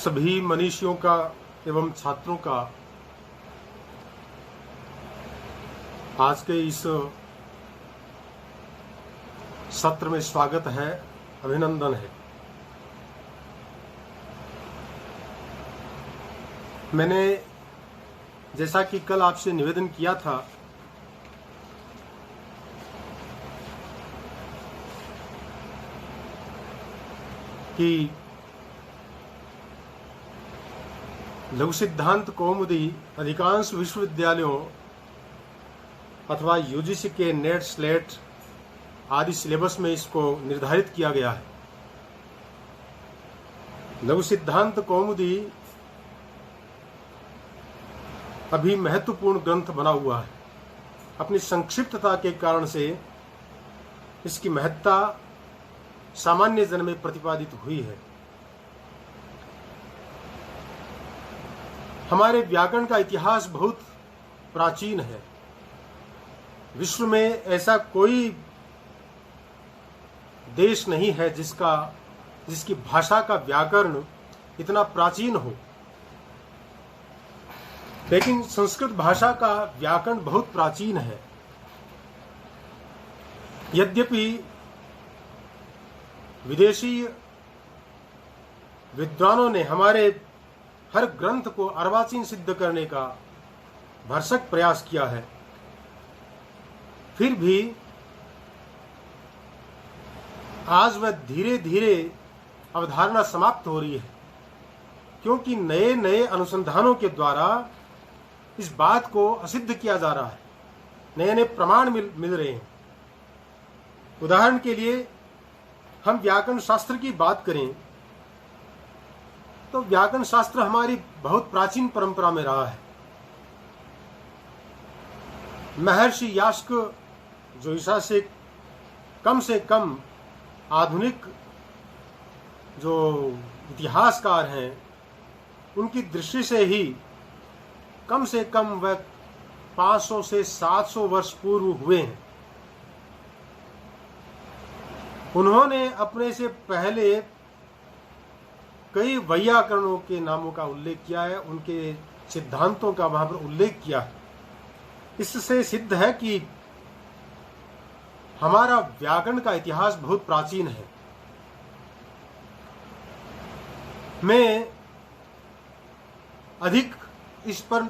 सभी मनीषियों का एवं छात्रों का आज के इस सत्र में स्वागत है, अभिनंदन है। मैंने जैसा कि कल आपसे निवेदन किया था कि लघु सिद्धांत कौमुदी अधिकांश विश्वविद्यालयों अथवा यूजीसी के नेट स्लेट आदि सिलेबस में इसको निर्धारित किया गया है। लघु सिद्धांत कौमुदी अभी महत्वपूर्ण ग्रंथ बना हुआ है। अपनी संक्षिप्तता के कारण से इसकी महत्ता सामान्य जन में प्रतिपादित हुई है। हमारे व्याकरण का इतिहास बहुत प्राचीन है। विश्व में ऐसा कोई देश नहीं है जिसकी भाषा का व्याकरण इतना प्राचीन हो, लेकिन संस्कृत भाषा का व्याकरण बहुत प्राचीन है। यद्यपि विदेशी विद्वानों ने हमारे हर ग्रंथ को अर्वाचीन सिद्ध करने का भरसक प्रयास किया है, फिर भी आज वह धीरे धीरे अवधारणा समाप्त हो रही है, क्योंकि नए नए अनुसंधानों के द्वारा इस बात को असिद्ध किया जा रहा है। नए नए प्रमाण मिल रहे हैं। उदाहरण के लिए हम व्याकरण शास्त्र की बात करें तो व्याकरण शास्त्र हमारी बहुत प्राचीन परंपरा में रहा है। महर्षि यास्क जो ईसा से कम आधुनिक जो इतिहासकार हैं, उनकी दृष्टि से ही कम से कम वह 500 से 700 वर्ष पूर्व हुए हैं। उन्होंने अपने से पहले कई वैयाकरणों के नामों का उल्लेख किया है, उनके सिद्धांतों का वहां पर उल्लेख किया है। इससे सिद्ध है कि हमारा व्याकरण का इतिहास बहुत प्राचीन है। मैं अधिक इस पर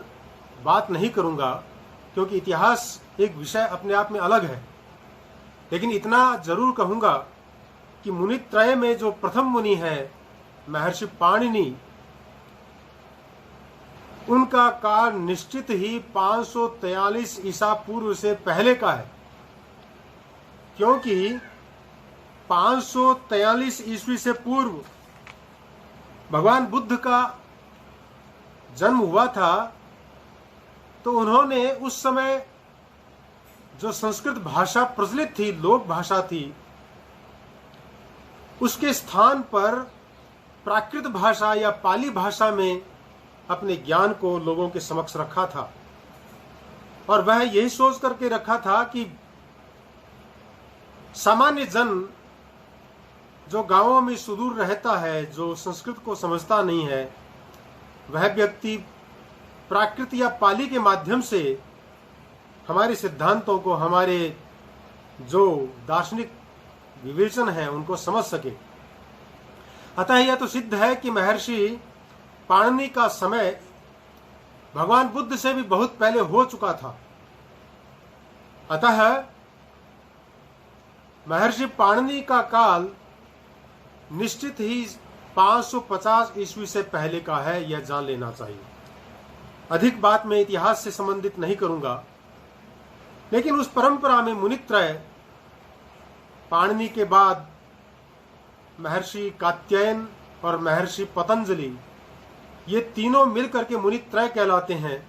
बात नहीं करूंगा, क्योंकि इतिहास एक विषय अपने आप में अलग है, लेकिन इतना जरूर कहूंगा कि मुनित्रय में जो प्रथम मुनि है महर्षि पाणिनि, उनका काल निश्चित ही 543 ईसा पूर्व से पहले का है, क्योंकि 543 ईस्वी से पूर्व भगवान बुद्ध का जन्म हुआ था। तो उन्होंने उस समय जो संस्कृत भाषा प्रचलित थी, लोक भाषा थी, उसके स्थान पर प्राकृत भाषा या पाली भाषा में अपने ज्ञान को लोगों के समक्ष रखा था। और वह यही सोच करके रखा था कि सामान्य जन जो गांवों में सुदूर रहता है, जो संस्कृत को समझता नहीं है, वह व्यक्ति प्राकृत या पाली के माध्यम से हमारे सिद्धांतों को, हमारे जो दार्शनिक विवेचन है, उनको समझ सके। अतः यह तो सिद्ध है कि महर्षि पाणिनि का समय भगवान बुद्ध से भी बहुत पहले हो चुका था। अतः महर्षि पाणिनि का काल निश्चित ही 550 ईस्वी से पहले का है, यह जान लेना चाहिए। अधिक बात मैं इतिहास से संबंधित नहीं करूंगा, लेकिन उस परंपरा में मुनित्रय, पाणिनि के बाद महर्षि कात्यायन और महर्षि पतंजलि, ये तीनों मिलकर के मुनित्रय कहलाते हैं।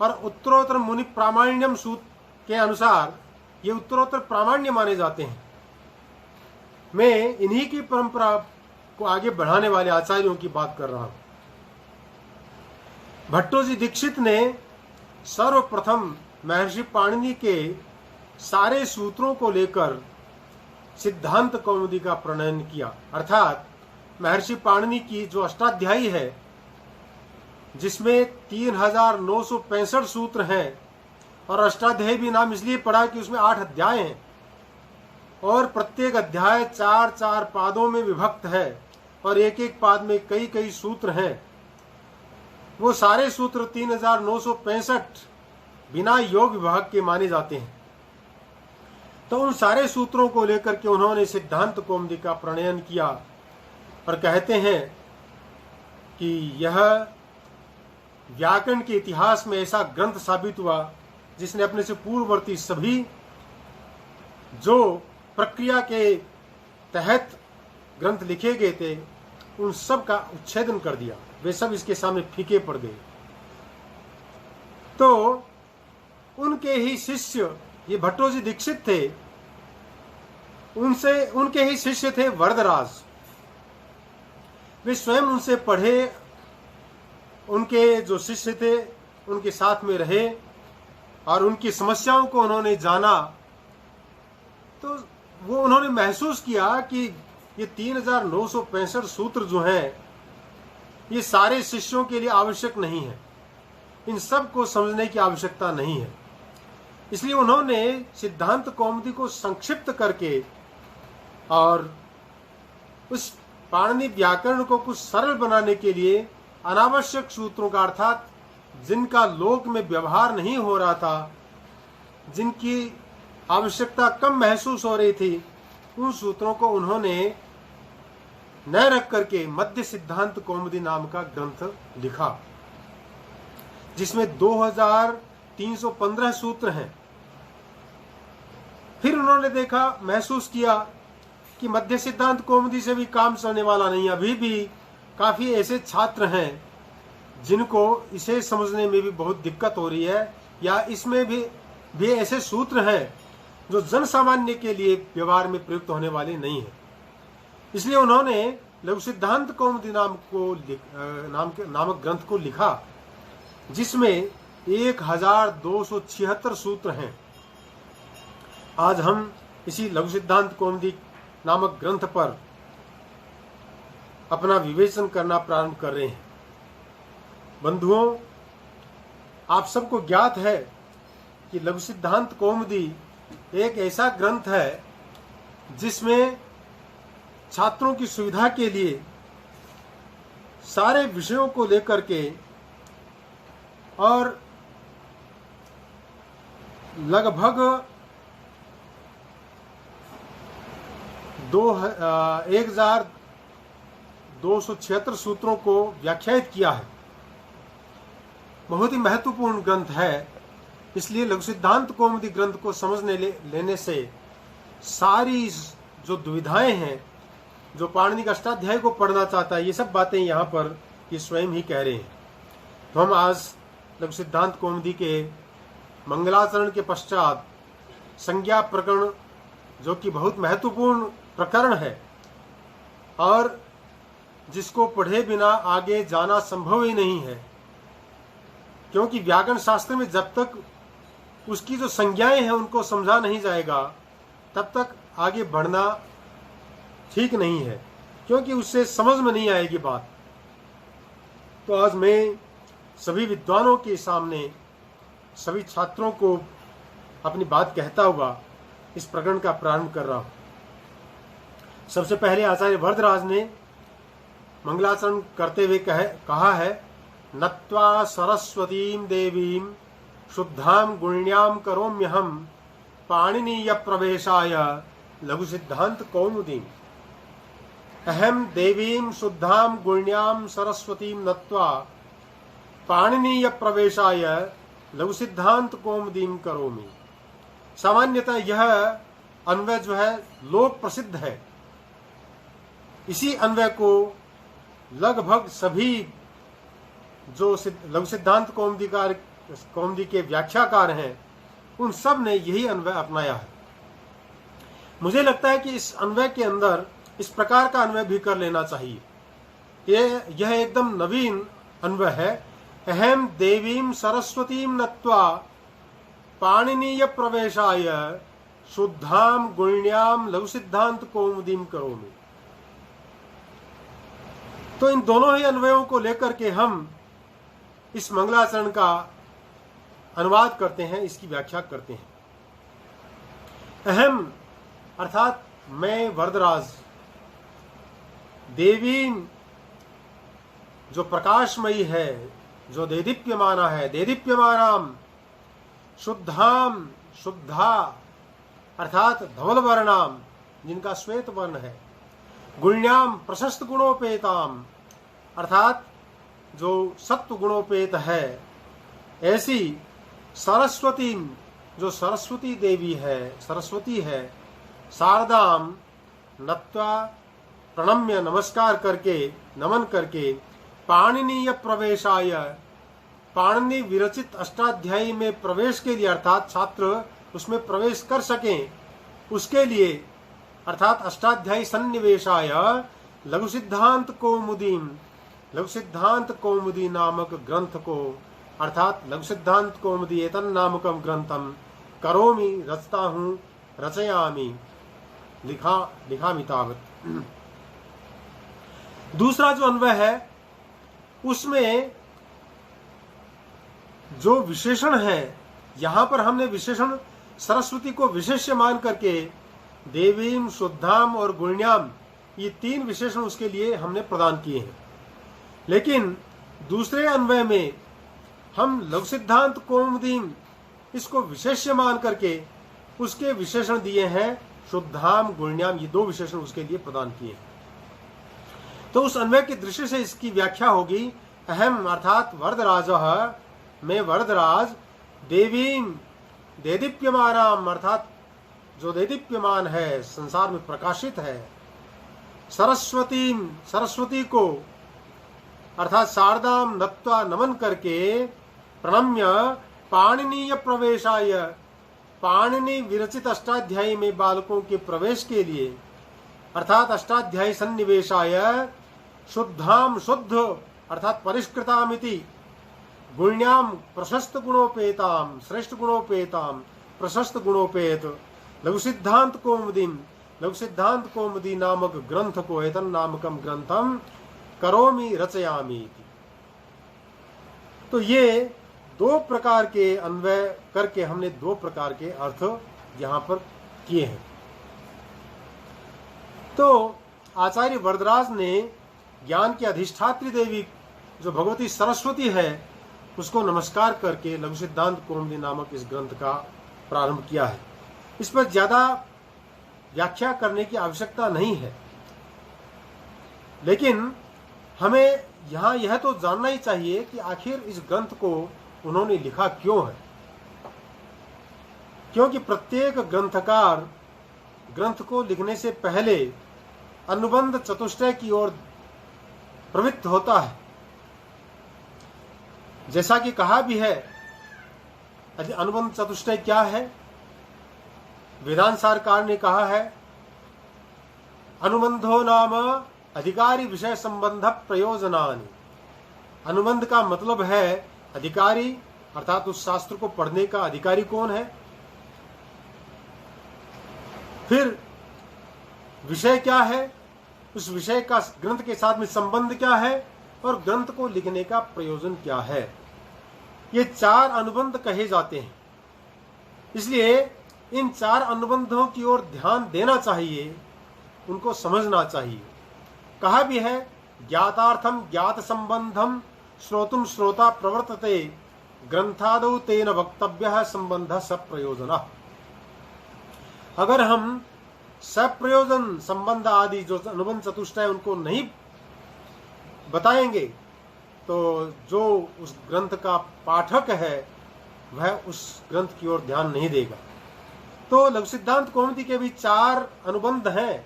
और उत्तरोत्तर मुनि प्रामाण्यम सूत्र के अनुसार ये उत्तरोत्तर प्रामाण्य माने जाते हैं। मैं इन्हीं की परंपरा को आगे बढ़ाने वाले आचार्यों की बात कर रहा हूं। भट्टोजी दीक्षित ने सर्वप्रथम महर्षि पाणिनि के सारे सूत्रों को लेकर सिद्धांत कौमुदी का प्रणयन किया, अर्थात महर्षि पाणिनि की जो अष्टाध्यायी है, जिसमें 3965 सूत्र हैं, और अष्टाध्यायी भी नाम इसलिए पड़ा कि उसमें 8 अध्याय हैं और प्रत्येक अध्याय 4-4 पादों में विभक्त है और एक एक पाद में कई कई सूत्र हैं। वो सारे सूत्र 3965 बिना योग विभाग के माने जाते हैं। तो उन सारे सूत्रों को लेकर के उन्होंने सिद्धांत कौमुदी का प्रणयन किया और कहते हैं कि यह व्याकरण के इतिहास में ऐसा ग्रंथ साबित हुआ जिसने अपने से पूर्ववर्ती सभी जो प्रक्रिया के तहत ग्रंथ लिखे गए थे उन सब का उच्छेदन कर दिया। वे सब इसके सामने फीके पड़ गए। तो उनके ही शिष्य, ये भट्टोजी दीक्षित थे, उनके ही शिष्य थे वरदराज। वे स्वयं उनसे पढ़े, उनके जो शिष्य थे उनके साथ में रहे और उनकी समस्याओं को उन्होंने जाना। तो वो उन्होंने महसूस किया कि ये 3965 सूत्र जो हैं ये सारे शिष्यों के लिए आवश्यक नहीं है, इन सब को समझने की आवश्यकता नहीं है। इसलिए उन्होंने सिद्धांत कौमुदी को संक्षिप्त करके और उस पाणिनि व्याकरण को कुछ सरल बनाने के लिए अनावश्यक सूत्रों का, अर्थात जिनका लोक में व्यवहार नहीं हो रहा था, जिनकी आवश्यकता कम महसूस हो रही थी, उन सूत्रों को उन्होंने न रख करके मध्य सिद्धांत कौमुदी नाम का ग्रंथ लिखा, जिसमें 2315 सूत्र हैं। फिर उन्होंने देखा, महसूस किया कि मध्य सिद्धांत कौमुदी से भी काम चलने वाला नहीं। अभी भी काफी ऐसे छात्र हैं जिनको इसे समझने में भी बहुत दिक्कत हो रही है, या इसमें भी ऐसे सूत्र हैं जो जन सामान्य के लिए व्यवहार में प्रयुक्त होने वाले नहीं है। इसलिए उन्होंने लघु सिद्धांत कौमुदी नामक ग्रंथ को लिखा, जिसमें 1276 सूत्र हैं। आज हम इसी लघु सिद्धांत कौमुदी नामक ग्रंथ पर अपना विवेचन करना प्रारंभ कर रहे हैं। बंधुओं, आप सबको ज्ञात है कि लघु सिद्धांत कौमुदी एक ऐसा ग्रंथ है जिसमें छात्रों की सुविधा के लिए सारे विषयों को लेकर के और लगभग 1276 सूत्रों को व्याख्यायित किया है। बहुत ही महत्वपूर्ण ग्रंथ है। इसलिए लघु सिद्धांत कौमुदी ग्रंथ को समझने लेने से सारी जो दुविधाएं हैं, जो पाणिनि का अष्टाध्यायी को पढ़ना चाहता है, ये सब बातें यहाँ पर ये स्वयं ही कह रहे हैं। तो हम आज लघु सिद्धांत कौमुदी के मंगलाचरण के पश्चात संज्ञा प्रकरण, जो कि बहुत महत्वपूर्ण प्रकरण है और जिसको पढ़े बिना आगे जाना संभव ही नहीं है, क्योंकि व्याकरण शास्त्र में जब तक उसकी जो संज्ञाएं हैं उनको समझा नहीं जाएगा तब तक आगे बढ़ना ठीक नहीं है, क्योंकि उससे समझ में नहीं आएगी बात। तो आज मैं सभी विद्वानों के सामने सभी छात्रों को अपनी बात कहता हुआ इस प्रकरण का प्रारंभ कर रहा हूं। सबसे पहले आचार्य वरदराज ने मंगलाचरण करते हुए कहा है, नत्वा सरस्वतीं देवीं शुद्धां गुण्यां करोम्यहं पाणिनीय प्रवेशाय लघु सिद्धांत कौमुदीम्। अहम देवीं शुद्धां गुण्यां सरस्वतीं नत्वा पाणिनीय प्रवेशाय लघु सिद्धांत कौमुदीम् करोमि। सामान्यतः यह अन्वय जो है लोक प्रसिद्ध है। इसी अन्वय को लगभग सभी जो लघु सिद्धांत कौमुदी के व्याख्याकार हैं उन सब ने यही अन्वय अपनाया है। मुझे लगता है कि इस अन्वय के अंदर इस प्रकार का अन्वय भी कर लेना चाहिए। यह एकदम नवीन अन्वय है। अहम देवीं सरस्वतीं नत्वा पाणिनीय प्रवेशाय शुद्धां गुण्यां लघु सिद्धांत कौमुदीं करोमि। तो इन दोनों ही अन्वयों को लेकर के हम इस मंगलाचरण का अनुवाद करते हैं, इसकी व्याख्या करते हैं। अहम अर्थात मैं वरदराज, देवी जो प्रकाशमयी है, जो देदीप्यमाना है, देदीप्यमानाम, शुद्धाम शुद्धा अर्थात धवल वर्णाम जिनका श्वेत वर्ण है, गुण्याम प्रशस्त गुणोपेताम अर्थात जो सत्व गुणोपेत है, ऐसी सरस्वती जो सरस्वती देवी है, सरस्वती है, शारदाम नत्वा प्रणम्य नमस्कार करके, नमन करके, पाणिनीय प्रवेशाय पाणिनि विरचित अष्टाध्यायी में प्रवेश के लिए अर्थात छात्र उसमें प्रवेश कर सकें उसके लिए अर्थात अष्टाध्यायी सन्निवेशाय लघु सिद्धांत कौमुदी नामक ग्रंथ को अर्थात लघु सिद्धांत कौमुदी एतन नामकम ग्रंथम करोमि रचता हूं, रचयामि लिखामि तावत। दूसरा जो अन्वय है उसमें जो विशेषण है, यहां पर हमने विशेषण सरस्वती को विशेष्य मान करके देवीम, शुद्धाम और गुण्याम ये तीन विशेषण उसके लिए हमने प्रदान किए हैं। लेकिन दूसरे अन्वय में हम लघु सिद्धांत कौमुदीम इसको विशेष्य मान करके उसके विशेषण दिए हैं, शुद्धाम गुण्याम ये दो विशेषण उसके लिए प्रदान किए हैं। तो उस अन्वय की दृष्टि से इसकी व्याख्या होगी, अहम अर्थात वरदराज, मैं वरदराज, देवीम देदीप्यमानाम अर्थात जो देदीप्यमान है, संसार में प्रकाशित है, सरस्वतीम सरस्वती को अर्थात शारदाम नत्वा नमन करके, प्रणम्य पाणिनीय प्रवेशाय पाणिनि विरचित अष्टाध्यायी में बालकों के प्रवेश के लिए अर्थात अष्टाध्यायी सन्निवेशाय शुद्धाम शुद्ध अर्थात परिष्कृतामिति, गुण्याम प्रशस्त गुणोपेताम श्रेष्ठ गुणोपेताम प्रशस्त गुणोपेत, लघु सिद्धांत कौमुदी नामक ग्रंथ को एतन नामकम ग्रंथम करोमि रचयामि। तो ये दो प्रकार के अन्वय करके हमने दो प्रकार के अर्थ यहां पर किए हैं। तो आचार्य वरदराज ने ज्ञान की अधिष्ठात्री देवी जो भगवती सरस्वती है उसको नमस्कार करके लघु सिद्धांत कौमुदी नामक इस ग्रंथ का प्रारंभ किया है। इस पर ज्यादा व्याख्या करने की आवश्यकता नहीं है, लेकिन हमें यहां यह तो जानना ही चाहिए कि आखिर इस ग्रंथ को उन्होंने लिखा क्यों है। क्योंकि प्रत्येक ग्रंथकार ग्रंथ को लिखने से पहले अनुबंध चतुष्टय की ओर प्रवृत्त होता है। जैसा कि कहा भी है, अनुबंध चतुष्टय क्या है? वेदांत सारकार ने कहा है, अनुबंधो नाम अधिकारी विषय संबंध प्रयोजनानि। अनुबंध का मतलब है अधिकारी अर्थात उस शास्त्र को पढ़ने का अधिकारी कौन है, फिर विषय क्या है, उस विषय का ग्रंथ के साथ में संबंध क्या है, और ग्रंथ को लिखने का प्रयोजन क्या है। ये चार अनुबंध कहे जाते हैं। इसलिए इन चार अनुबंधों की ओर ध्यान देना चाहिए, उनको समझना चाहिए। कहा भी है, ज्ञातार्थम ज्ञात संबंधम श्रोतुम श्रोता प्रवर्तते, ग्रंथादौ तेन वक्तव्य संबंध सप्रयोजन। अगर हम सप्रयोजन संबंध आदि जो अनुबंध चतुष्टय उनको नहीं बताएंगे तो जो उस ग्रंथ का पाठक है वह उस ग्रंथ की ओर ध्यान नहीं देगा। तो लघु सिद्धांत कौमुदी के भी चार अनुबंध हैं।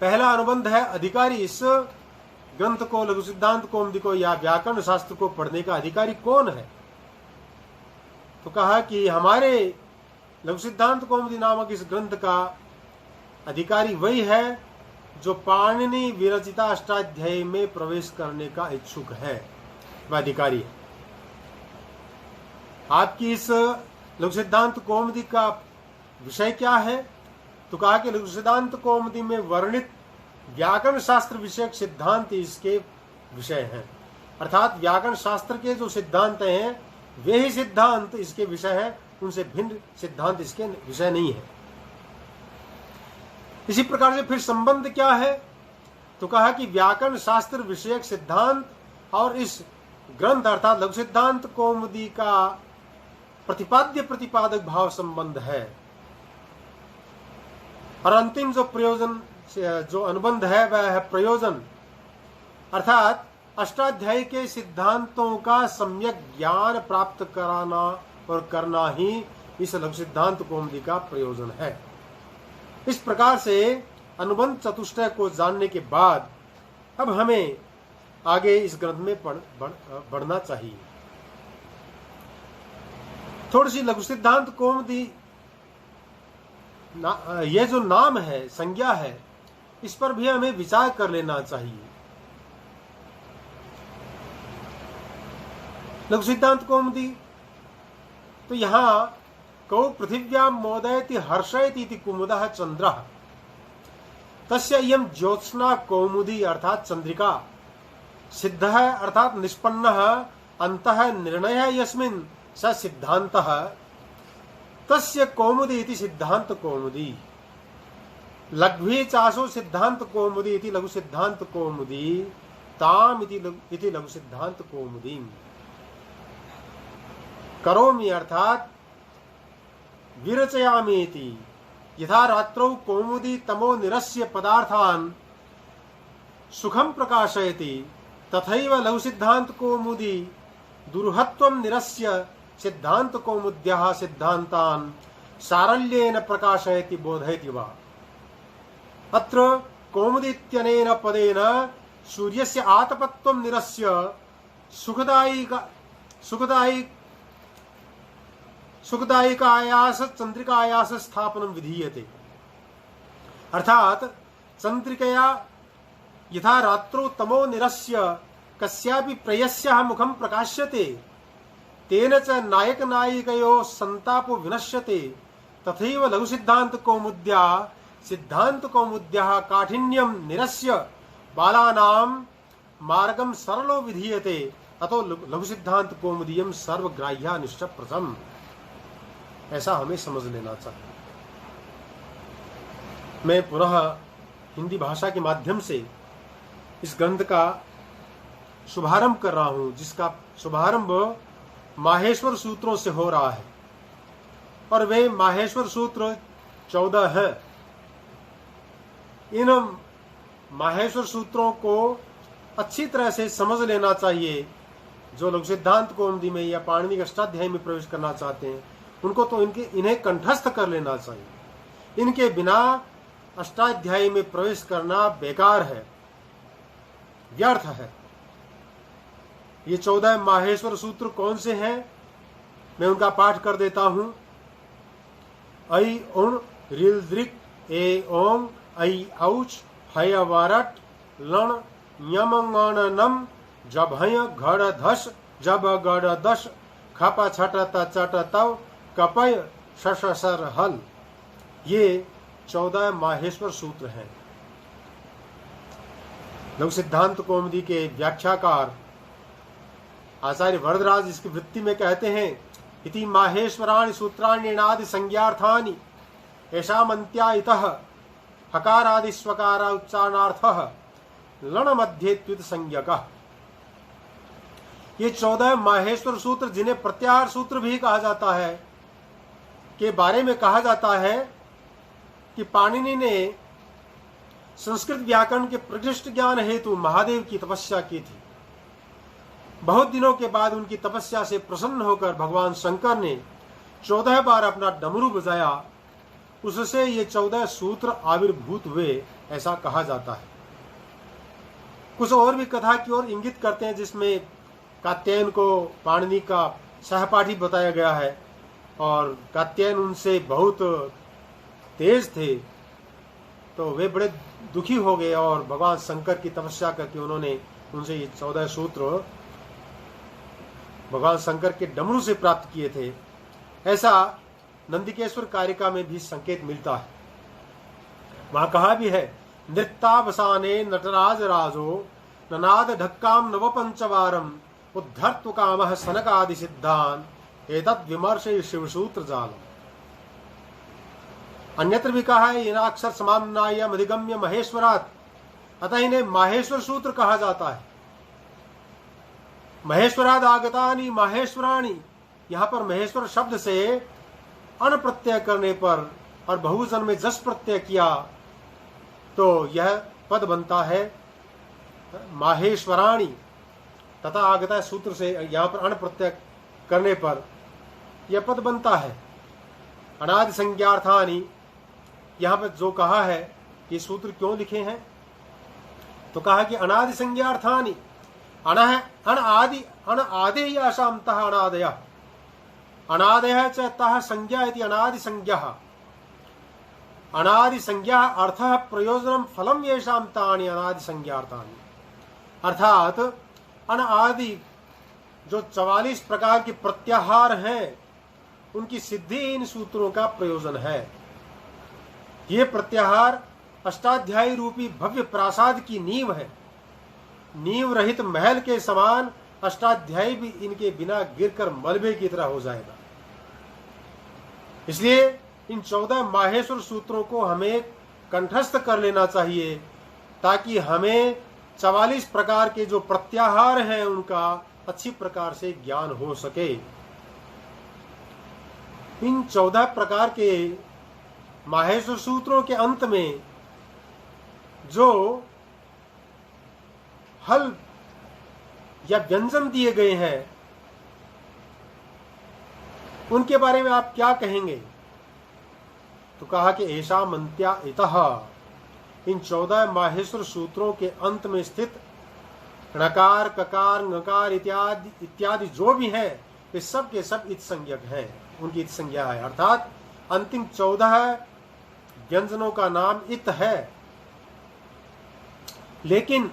पहला अनुबंध है अधिकारी। इस ग्रंथ को, लघु सिद्धांत कौमुदी को या व्याकरण शास्त्र को पढ़ने का अधिकारी कौन है? तो कहा कि हमारे लघु सिद्धांत कौमुदी नामक इस ग्रंथ का अधिकारी वही है जो पाणिनि विरचिता अष्टाध्यायी में प्रवेश करने का इच्छुक है, वह अधिकारी है। आपकी इस लघु सिद्धांत कौमुदी का विषय क्या है? तो कहा कि लघु सिद्धांत कौमुदी में वर्णित व्याकरण शास्त्र विषयक सिद्धांत इसके विषय हैं। अर्थात व्याकरण शास्त्र के जो सिद्धांत हैं वे ही सिद्धांत इसके विषय हैं, उनसे भिन्न सिद्धांत इसके विषय नहीं है। इसी प्रकार से फिर संबंध क्या है, तो कहा कि व्याकरण शास्त्र विषयक सिद्धांत और इस ग्रंथ अर्थात लघु सिद्धांत कौमुदी का प्रतिपाद्य प्रतिपादक भाव संबंध है। और अंतिम जो प्रयोजन जो अनुबंध है वह है प्रयोजन, अर्थात अष्टाध्यायी के सिद्धांतों का सम्यक ज्ञान प्राप्त कराना और करना ही इस लघु सिद्धांत कौमुदी का प्रयोजन है। इस प्रकार से अनुबंध चतुष्टय को जानने के बाद अब हमें आगे इस ग्रंथ में बढ़ना चाहिए। थोड़ी सी लघु सिद्धांत कौमुदी ये जो नाम है, संज्ञा है, इस पर भी हमें विचार कर लेना चाहिए। लघु सिद्धांत कौमुदी तो यहां कौ पृथिव्याम मोदयति हर्षयति इति कुमुदः चंद्रः तस्य इयं ज्योत्स्ना कौमुदी अर्थात चंद्रिका सिद्धः अर्थात निष्पन्नः अंतः निर्णयः यस्मिन् स सिद्धान्तः तस्य कौमुदी इति सिद्धांत कौमुदी। लघ्वी चासो सिद्धांत कौमुदी इति लघु सिद्धांत कौमुदी ताम इति लघु सिद्धांत कौमुदी। करोमि अर्थात विरचयामि इति यथा रात्रौ कौमुदी तमो निरस्य पदार्थान् सुखं प्रकाशयति तथैव लघु सिद्धांत कौमुदी दुर्हत्वं निरस्य सिद्धांत कौमुद्याः सिद्धान्तान् सारल्येन प्रकाशयति बोधयति वा। अत्र कौमुदी इत्यनेन पदेन सूर्यस्य आतपत्वं निरस्य सुखदायिकायास चंद्रिकायास स्थापनं विधीयते। अर्थात चंद्रिकया यथा रात्रौ तमो निरस्य कस्यापि प्रेयस्याः मुखं प्रकाश्यते तेन च नायक नायिकयोः संतापो विनश्यते तथैव लघु सिद्धांत कौमुद्या सिद्धांत कौमुद्याः काठिन्यं निरस्य बालानां मार्गं सरलो विधीयते अतो लघु सिद्धांत कौमुदीयं सर्वग्राह्या निश्चप्रसम। ऐसा हमें समझ लेना चाहिए। मैं पुनः हिंदी भाषा के माध्यम से इस ग्रंथ का शुभारंभ कर रहा हूं, जिसका शुभारंभ माहेश्वर सूत्रों से हो रहा है और वे माहेश्वर सूत्र 14 हैं। इन माहेश्वर सूत्रों को अच्छी तरह से समझ लेना चाहिए। जो लोग सिद्धांत कौमुदी में या पाणिनि के अष्टाध्यायी में प्रवेश करना चाहते हैं उनको तो इन्हें कंठस्थ कर लेना चाहिए। इनके बिना अष्टाध्यायी में प्रवेश करना बेकार है, व्यर्थ है। ये 14 माहेश्वर सूत्र कौन से हैं, मैं उनका पाठ कर देता हूं। ऐ उण रिल दृक ए ओम ऐ औच हय वारट लण यम गण नम जब हय घड़ धस जब गड़ दस खप छट चट तव कपय शशर हल। ये 14 माहेश्वर सूत्र हैं। लघु सिद्धांत कौमुदी के व्याख्याकार आचार्य वरदराज इसकी वृत्ति में कहते हैं इति माहेश्वराणि सूत्राण्येनादि संज्ञार्थानि येषामन्त्या इतः हकारादि स्वकार उच्चारणार्थः लण मध्ये त्वित संज्ञकः। ये 14 माहेश्वर सूत्र जिन्हें प्रत्याहार सूत्र भी कहा जाता है के बारे में कहा जाता है कि पाणिनि ने संस्कृत व्याकरण के प्रकृष्ट ज्ञान हेतु महादेव की तपस्या की थी। बहुत दिनों के बाद उनकी तपस्या से प्रसन्न होकर भगवान शंकर ने 14 बार अपना डमरू बजाया, उससे ये 14 सूत्र आविर्भूत हुए, ऐसा कहा जाता है। कुछ और भी कथा की ओर इंगित करते हैं, जिसमें कात्यायन को पाणिनि का सहपाठी बताया गया है और कात्यायन उनसे बहुत तेज थे, तो वे बड़े दुखी हो गए और भगवान शंकर की तपस्या करके उन्होंने उनसे ये 14 सूत्र भगवान शंकर के डमरू से प्राप्त किए थे। ऐसा नंदिकेश्वर कारिका में भी संकेत मिलता है। वहां कहा भी है नृत्तावसाने नटराज राजो ननाद ढक्काम नव पंचवारम उद्धर्तु कामः सनकादि सिद्धान एतद् विमर्शे शिवसूत्र जालम। अन्यत्र भी कहा है येनाक्षर समाम्नायम अधिगम्य महेश्वरात्, अतः इन्हें माहेश्वर सूत्र कहा जाता है। महेश्वराद आगतानि माहेश्वराणी, यहां पर महेश्वर शब्द से अण प्रत्यय करने पर और बहुवचन में जस प्रत्यय किया तो यह पद बनता है माहेश्वराणी। तथा आगता सूत्र से यहां पर अण प्रत्यय करने पर यह पद बनता है अनादि संज्ञार्थानि। यहां पर जो कहा है कि सूत्र क्यों लिखे हैं, तो कहा कि अनादि संज्ञार्थानि, अण आदि आशाम तः अनादय, अनादय च तः संज्ञा इति अनादि संज्ञा, अनादि संज्ञा अर्थः प्रयोजनम फलम येषाम तानि अनादि संज्ञार्थानि। अर्थात अण आदि जो 44 प्रकार के प्रत्याहार हैं उनकी सिद्धि इन सूत्रों का प्रयोजन है। ये प्रत्याहार अष्टाध्यायी रूपी भव्य प्रासाद की नींव है। नींव रहित महल के समान अष्टाध्यायी भी इनके बिना गिरकर मलबे की तरह हो जाएगा। इसलिए इन 14 माहेश्वर सूत्रों को हमें कंठस्थ कर लेना चाहिए ताकि हमें 44 प्रकार के जो प्रत्याहार हैं उनका अच्छी प्रकार से ज्ञान हो सके। इन 14 प्रकार के माहेश्वर सूत्रों के अंत में जो हल या व्यंजन दिए गए हैं उनके बारे में आप क्या कहेंगे, तो कहा कि ऐसा मंत्या इतः, इन 14 माहेश्वर सूत्रों के अंत में स्थित णकार ककार ngकार इत्यादि जो भी हैं वे सब के सब इत संज्ञक हैं, उनकी इत संज्ञा है। अर्थात अंतिम 14 व्यंजनों का नाम इत है। लेकिन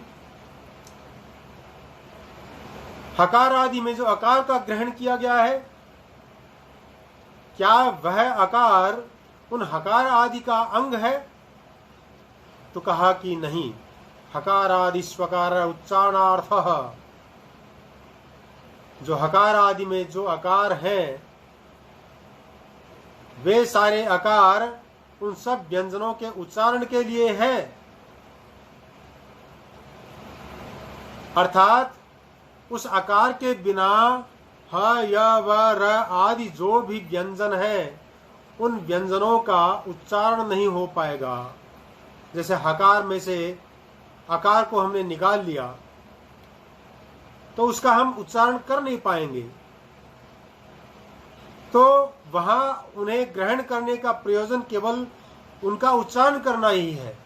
हकार आदि में जो अकार का ग्रहण किया गया है, क्या वह अकार उन हकार आदि का अंग है, तो कहा कि नहीं। हकार आदि स्वकार उच्चारणार्थः, जो हकार आदि में जो आकार हैं वे सारे आकार उन सब व्यंजनों के उच्चारण के लिए हैं। अर्थात उस आकार के बिना ह य व र आदि जो भी व्यंजन है उन व्यंजनों का उच्चारण नहीं हो पाएगा। जैसे हकार में से आकार को हमने निकाल लिया तो उसका हम उच्चारण कर नहीं पाएंगे, तो वहां उन्हें ग्रहण करने का प्रयोजन केवल उनका उच्चारण करना ही है।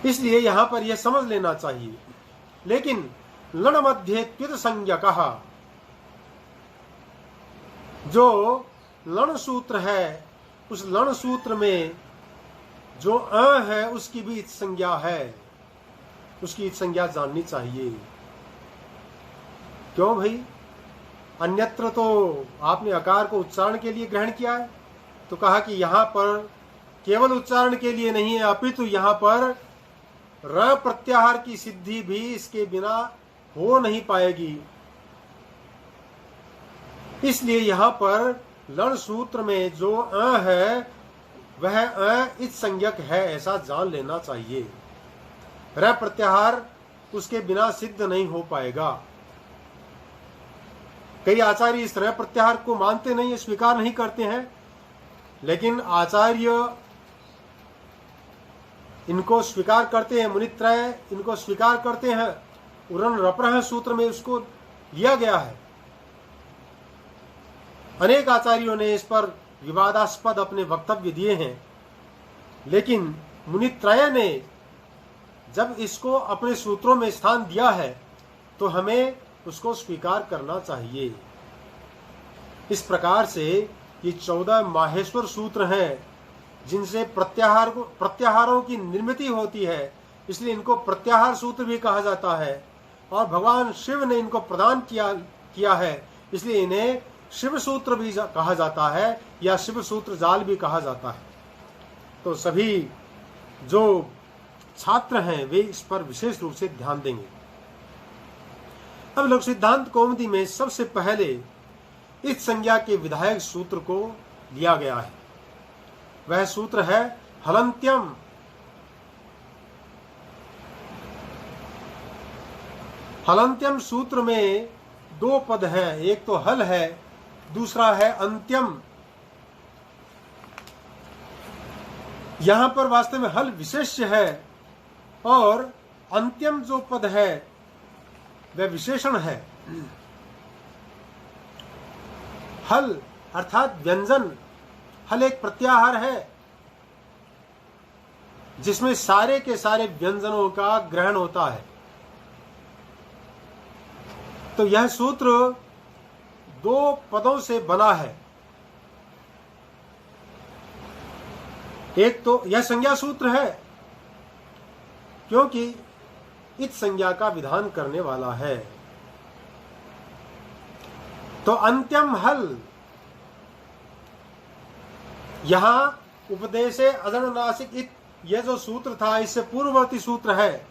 इसलिए यहां पर यह समझ लेना चाहिए। लेकिन लण मध्ये त्वित संज्ञकः, जो लण सूत्र है उस लण सूत्र में जो अ है उसकी भी इत संज्ञा है, उसकी इत संज्ञा जाननी चाहिए। क्यों भाई, अन्यत्र तो आपने आकार को उच्चारण के लिए ग्रहण किया है, तो कहा कि यहां पर केवल उच्चारण के लिए नहीं है, अपितु यहां पर र प्रत्याहार की सिद्धि भी इसके बिना हो नहीं पाएगी। इसलिए यहां पर लण सूत्र में जो अ है वह अ इत संज्ञक है, ऐसा जान लेना चाहिए। र प्रत्याहार उसके बिना सिद्ध नहीं हो पाएगा। कई आचार्य इस र प्रत्याहार को मानते नहीं है, स्वीकार नहीं करते हैं, लेकिन आचार्य इनको स्वीकार करते हैं, मुनित्रय इनको स्वीकार करते हैं। उरन रप्रह सूत्र में उसको लिया गया है। अनेक आचार्यों ने इस पर विवादास्पद अपने वक्तव्य दिए हैं, लेकिन मुनित्रय ने जब इसको अपने सूत्रों में स्थान दिया है तो हमें उसको स्वीकार करना चाहिए। इस प्रकार से ये 14 माहेश्वर सूत्र हैं जिनसे प्रत्याहारों की निर्मिति होती है, इसलिए इनको प्रत्याहार सूत्र भी कहा जाता है। और भगवान शिव ने इनको प्रदान किया है, इसलिए इन्हें शिव सूत्र भी कहा जाता है या शिव सूत्र जाल भी कहा जाता है। तो सभी जो छात्र हैं वे इस पर विशेष रूप से ध्यान देंगे। अब लोक सिद्धांत कौमुदी में सबसे पहले इस संज्ञा के विधायक सूत्र को लिया गया है। वह सूत्र है हलंत्यम। हलंत्यम सूत्र में दो पद हैं, एक तो हल है, दूसरा है अंत्यम। यहां पर वास्तव में हल विशेष्य है और अंत्यम जो पद है वह विशेषण है। हल अर्थात व्यंजन, हल एक प्रत्याहार है जिसमें सारे के सारे व्यंजनों का ग्रहण होता है। तो यह सूत्र दो पदों से बना है। एक तो यह संज्ञा सूत्र है क्योंकि इस संज्ञा का विधान करने वाला है। तो अंत्यम हल, यहां उपदेशे अजननासिक इत, यह जो सूत्र था इससे पूर्ववर्ती सूत्र है,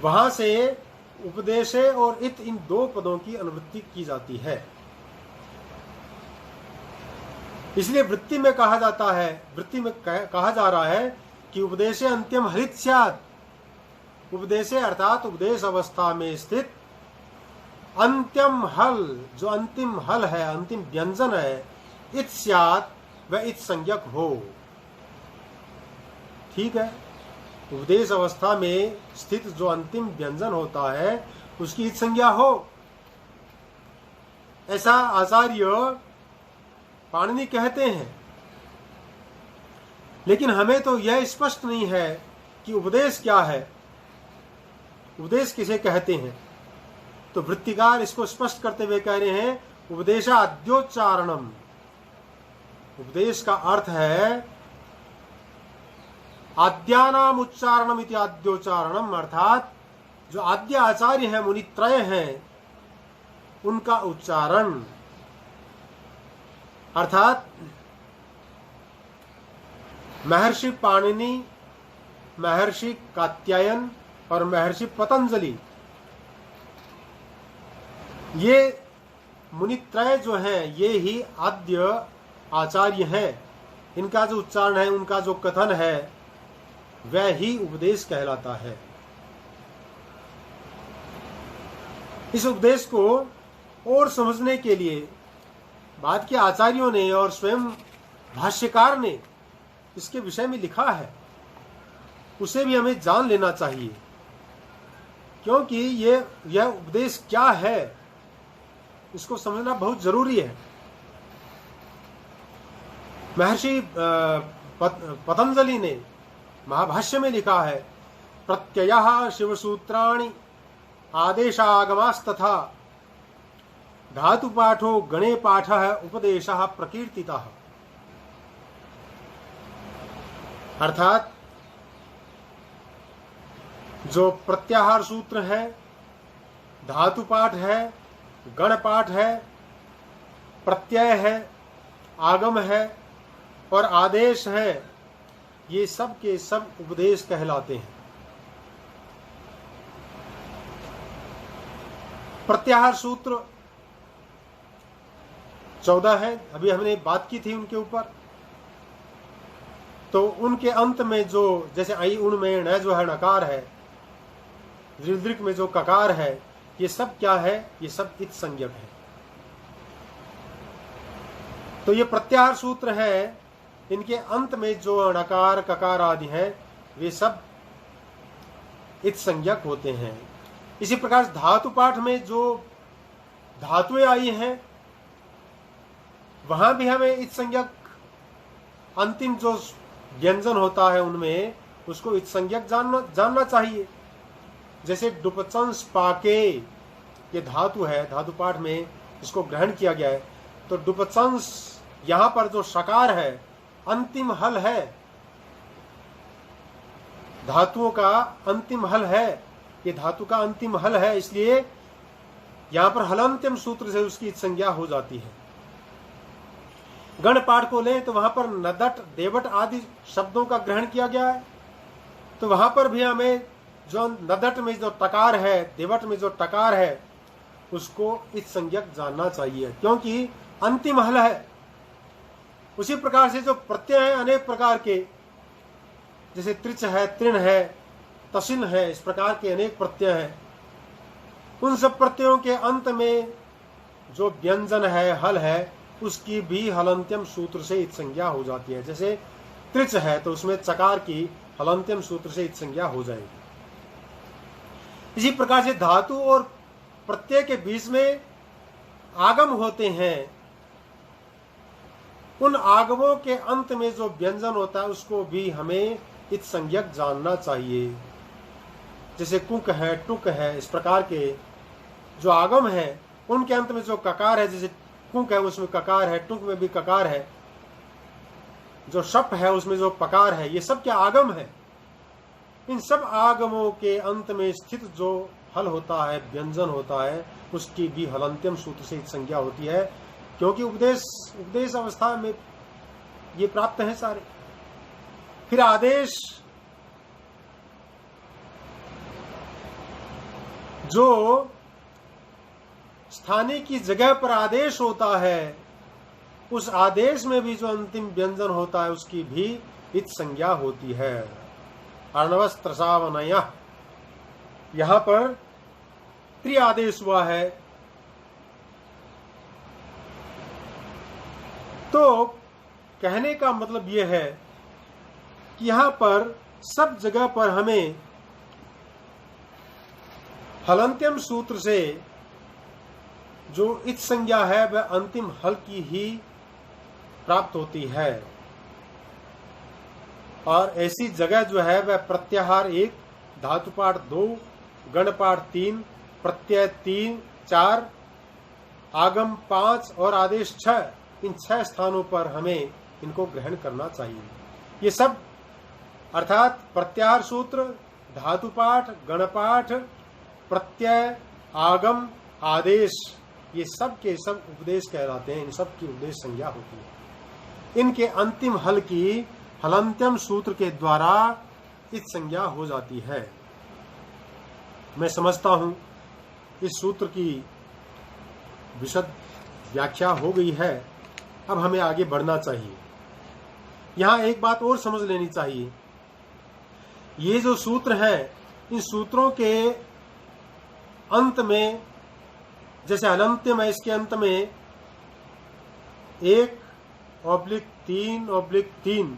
वहां से उपदेशे और इत इन दो पदों की अनुवृत्ति की जाती है। इसलिए वृत्ति में कहा जाता है, वृत्ति में कहा जा रहा है कि उपदेशे अंत्यम हलित स्यात्। उपदेशे अर्थात उपदेश अवस्था में स्थित अंत्यम हल, जो अंतिम हल है, अंतिम व्यंजन है, इत स्यात्, वह इत संज्ञक हो। ठीक है, उपदेश अवस्था में स्थित जो अंतिम व्यंजन होता है उसकी इत संज्ञा हो, ऐसा आचार्य पाणिनि कहते हैं। लेकिन हमें तो यह स्पष्ट नहीं है कि उपदेश क्या है, उपदेश किसे कहते हैं। तो वृत्तिकार इसको स्पष्ट करते हुए कह रहे हैं उपदेशाद्योच्चारणम। उपदेश का अर्थ है आद्यानाम उच्चारणम इति आद्योच्चारणम, अर्थात जो आद्य आचार्य हैं, मुनित्रय हैं, उनका उच्चारण। अर्थात महर्षि पाणिनि, महर्षि कात्यायन और महर्षि पतंजलि, ये मुनित्रय जो हैं ये ही आद्य आचार्य हैं। इनका जो उच्चारण है, उनका जो कथन है, वह ही उपदेश कहलाता है। इस उपदेश को और समझने के लिए बाद के आचार्यों ने और स्वयं भाष्यकार ने इसके विषय में लिखा है, उसे भी हमें जान लेना चाहिए, क्योंकि यह उपदेश क्या है इसको समझना बहुत जरूरी है। महर्षि पतंजलि ने महाभाष्य में लिखा है, प्रत्ययः शिवसूत्राणि आदेशागमास्तथा धातुपाठो गणे पाठः उपदेशः प्रकीर्तितः। अर्थात जो प्रत्याहार सूत्र है, धातु पाठ है, गण पाठ है, प्रत्यय है, आगम है और आदेश है, ये सब के सब उपदेश कहलाते हैं। प्रत्याहार सूत्र 14 है, अभी हमने बात की थी उनके ऊपर। तो उनके अंत में जो, जैसे आई उन में न जो है नकार है, दृदृक में जो ककार है, ये सब क्या है, ये सब इत संज्ञक है। तो ये प्रत्याहार सूत्र है, इनके अंत में जो नकार ककार आदि हैं वे सब इत संज्ञक होते हैं। इसी प्रकार धातु पाठ में जो धातुएं आई हैं वहां भी हमें इत संज्ञक, अंतिम जो व्यंजन होता है उनमें उसको इत संज्ञक जानना चाहिए। जैसे डुपचंस पाके, ये धातु है, धातु पाठ में इसको ग्रहण किया गया है। तो डुपचंस यहां पर जो शकार है अंतिम हल है, धातुओं का अंतिम हल है, ये धातु का अंतिम हल है, इसलिए यहां पर हलंत्यम सूत्र से उसकी संज्ञा हो जाती है। गण पाठ को लें तो वहां पर नदट देवट आदि शब्दों का ग्रहण किया गया है, तो वहां पर भी हमें जो नदट में जो टकार है, देवट में जो टकार है, उसको इत संज्ञक जानना चाहिए, क्योंकि अंतिम हल है। उसी प्रकार से जो प्रत्यय है अनेक प्रकार के, जैसे त्रिच है, तृण है, तसिन है, इस प्रकार के अनेक प्रत्यय हैं। उन सब प्रत्ययों के अंत में जो व्यंजन है, हल है, उसकी भी हलंत्यम सूत्र से इत संज्ञा हो जाती है। जैसे त्रिच है तो उसमें चकार की हलंत्यम सूत्र से इत संज्ञा हो जाएगी। इसी प्रकार से धातु और प्रत्यय के बीच में आगम होते हैं, उन आगमों के अंत में जो व्यंजन होता है उसको भी हमें इत संज्ञक जानना चाहिए। जैसे कुक है, टुक है, इस प्रकार के जो आगम है उनके अंत में जो ककार है, जैसे कुक है उसमें ककार है, टुक में भी ककार है, जो शप है उसमें जो पकार है, ये सब क्या आगम है। इन सब आगमों के अंत में स्थित जो हल होता है, व्यंजन होता है, उसकी भी हलंत्यम सूत्र से संज्ञा होती है, क्योंकि उपदेश अवस्था में ये प्राप्त है सारे। फिर आदेश, जो स्थानीय की जगह पर आदेश होता है, उस आदेश में भी जो अंतिम व्यंजन होता है उसकी भी इत संज्ञा होती है। अर्णवस्त्रसावनय, यहां पर त्रि आदेश हुआ है, तो कहने का मतलब यह है कि यहां पर सब जगह पर हमें हलंत्यम सूत्र से जो इत संज्ञा है वह अंतिम हल की ही प्राप्त होती है। और ऐसी जगह जो है वह प्रत्याहार 1, धातुपाठ 2, गणपाठ 3, प्रत्यय 3, 4, आगम 5 और आदेश 6, इन 6 स्थानों पर हमें इनको ग्रहण करना चाहिए। ये सब अर्थात प्रत्याहार सूत्र, धातुपाठ, गणपाठ, प्रत्यय, आगम, आदेश, ये सब के सब उपदेश कहलाते हैं। इन सब की उपदेश संज्ञा होती है। इनके अंतिम हल की हलंत्यम सूत्र के द्वारा इत संज्ञा हो जाती है। मैं समझता हूं इस सूत्र की विशद व्याख्या हो गई है। अब हमें आगे बढ़ना चाहिए। यहां एक बात और समझ लेनी चाहिए, ये जो सूत्र हैं, इन सूत्रों के अंत में, जैसे हलंत्यम है, इसके अंत में 1/3/3,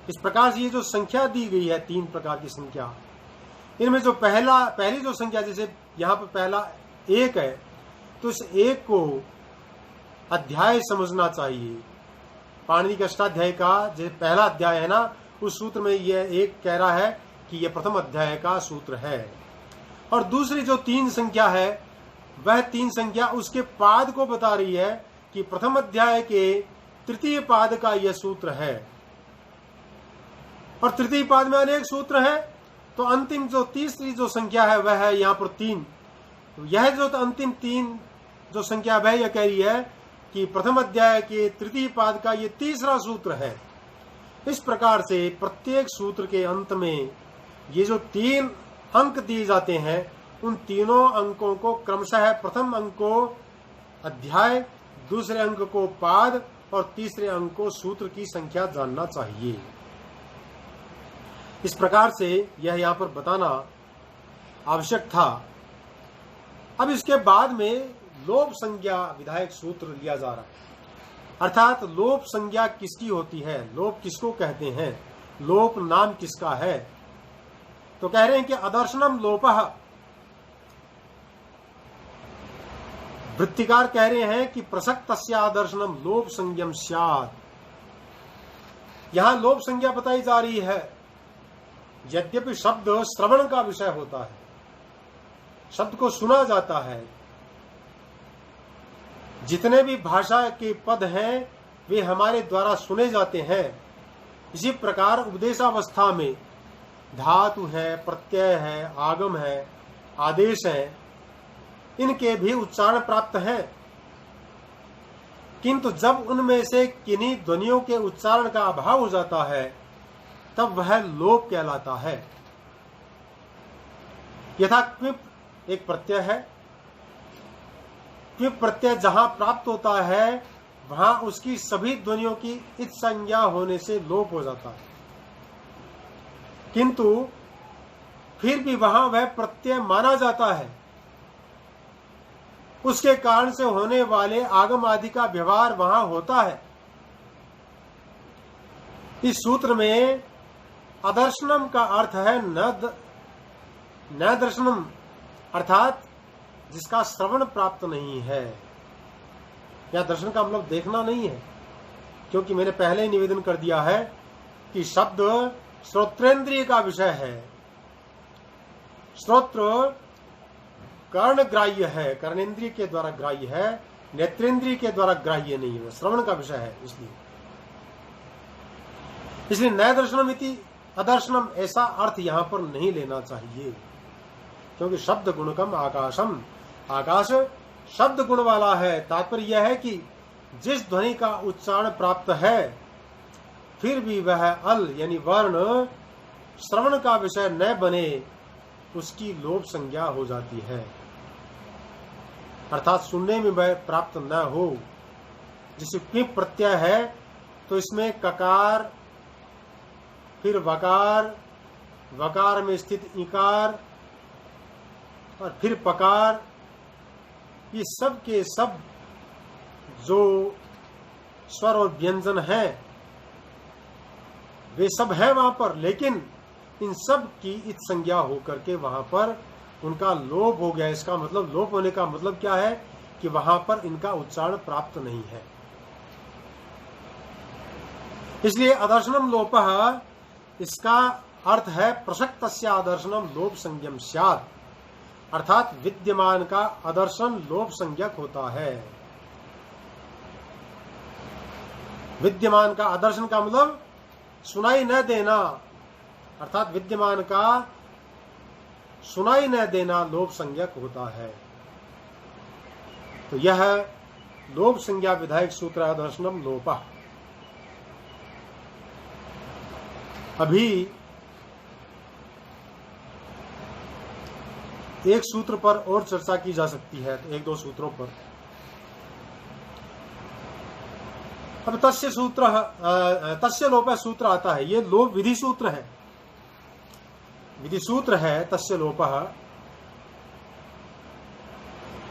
इस प्रकार से ये जो संख्या दी गई है, 3 प्रकार की संख्या, इनमें जो पहली जो संख्या, जैसे यहां पर पहला 1 है, तो इस 1 को अध्याय समझना चाहिए। पाणिनि के अष्टाध्याय का जो पहला अध्याय है ना, उस सूत्र में यह 1 कह रहा है कि यह प्रथम अध्याय का सूत्र है। और दूसरी जो 3 संख्या है, वह 3 संख्या उसके पाद को बता रही है कि प्रथम अध्याय के तृतीय पाद का यह सूत्र है। और तृतीय पाद में अनेक सूत्र है, तो अंतिम जो तीसरी जो संख्या है वह है यहाँ पर 3। तो यह जो अंतिम 3 जो संख्या वह यह कह रही है कि प्रथम अध्याय के तृतीय पाद का यह तीसरा सूत्र है। इस प्रकार से प्रत्येक सूत्र के अंत में ये जो 3 अंक दिए जाते हैं, उन तीनों अंकों को क्रमशः प्रथम अंक को अध्याय, दूसरे अंक को पाद और तीसरे अंक को सूत्र की संख्या जानना चाहिए। इस प्रकार से यह यहां पर बताना आवश्यक था। अब इसके बाद में लोप संज्ञा विधायक सूत्र लिया जा रहा है। अर्थात लोप संज्ञा किसकी होती है, लोप किसको कहते हैं, लोप नाम किसका है। तो कह रहे हैं कि अदर्शनम लोपः, वृत्तिकार कह रहे हैं कि प्रसक्तस्य आदर्शनम लोप संज्ञम स्यात्। यहां लोप संज्ञा बताई जा रही है। यद्यपि शब्द श्रवण का विषय होता है, शब्द को सुना जाता है, जितने भी भाषा के पद हैं वे हमारे द्वारा सुने जाते हैं। इसी प्रकार उपदेशावस्था में धातु है, प्रत्यय है, आगम है, आदेश है, इनके भी उच्चारण प्राप्त हैं। किंतु जब उनमें से किन्हीं ध्वनियों के उच्चारण का अभाव हो जाता है तब वह लोप कहलाता है। यथा क्विप एक प्रत्यय है, क्विप प्रत्यय जहां प्राप्त होता है वहां उसकी सभी ध्वनियों की इच संज्ञा होने से लोप हो जाता है, किंतु फिर भी वहां वह प्रत्यय माना जाता है। उसके कारण से होने वाले आगम आदि का व्यवहार वहां होता है। इस सूत्र में अदर्शनम का अर्थ है न दर्शनम, अर्थात जिसका श्रवण प्राप्त नहीं है। या दर्शन का मतलब देखना नहीं है, क्योंकि मैंने पहले ही निवेदन कर दिया है कि शब्द श्रोत्रेंद्रिय का विषय है। श्रोत्र कर्ण ग्राह्य है, कर्णेंद्रिय के द्वारा ग्राह्य है, नेत्रेंद्रिय के द्वारा ग्राह्य नहीं है, श्रवण का विषय है। इसलिए न दर्शनम इति अदर्शनम ऐसा अर्थ यहां पर नहीं लेना चाहिए, क्योंकि शब्द गुणकम आकाशम, आकाश शब्द गुण वाला है। तात्पर्य यह है कि जिस ध्वनि का उच्चारण प्राप्त है फिर भी वह अल यानी वर्ण श्रवण का विषय न बने, उसकी लोप संज्ञा हो जाती है, अर्थात सुनने में वह प्राप्त न हो। जैसे क्विप प्रत्यय है तो इसमें ककार, फिर वकार, वकार में स्थित इकार और फिर पकार, ये सब के सब जो स्वर और व्यंजन हैं वे सब है वहां पर, लेकिन इन सब की इच संज्ञा होकर के वहां पर उनका लोप हो गया। इसका मतलब लोप होने का मतलब क्या है कि वहां पर इनका उच्चारण प्राप्त नहीं है। इसलिए अदर्शनम लोपः, इसका अर्थ है प्रसक्तस्य आदर्शनम लोप संज्ञम स्यात्, अर्थात विद्यमान का आदर्शन लोप संज्ञक होता है। विद्यमान का आदर्शन का मतलब सुनाई न देना, अर्थात विद्यमान का सुनाई न देना लोप संज्ञक होता है। तो यह लोप संज्ञा विधायक सूत्र आदर्शनम लोपः। अभी एक सूत्र पर और चर्चा की जा सकती है, तो एक दो सूत्रों पर। अब तस्य सूत्र, तस्य लोपः सूत्र आता है, ये लोप विधि सूत्र है, विधि सूत्र है तस्य लोपः।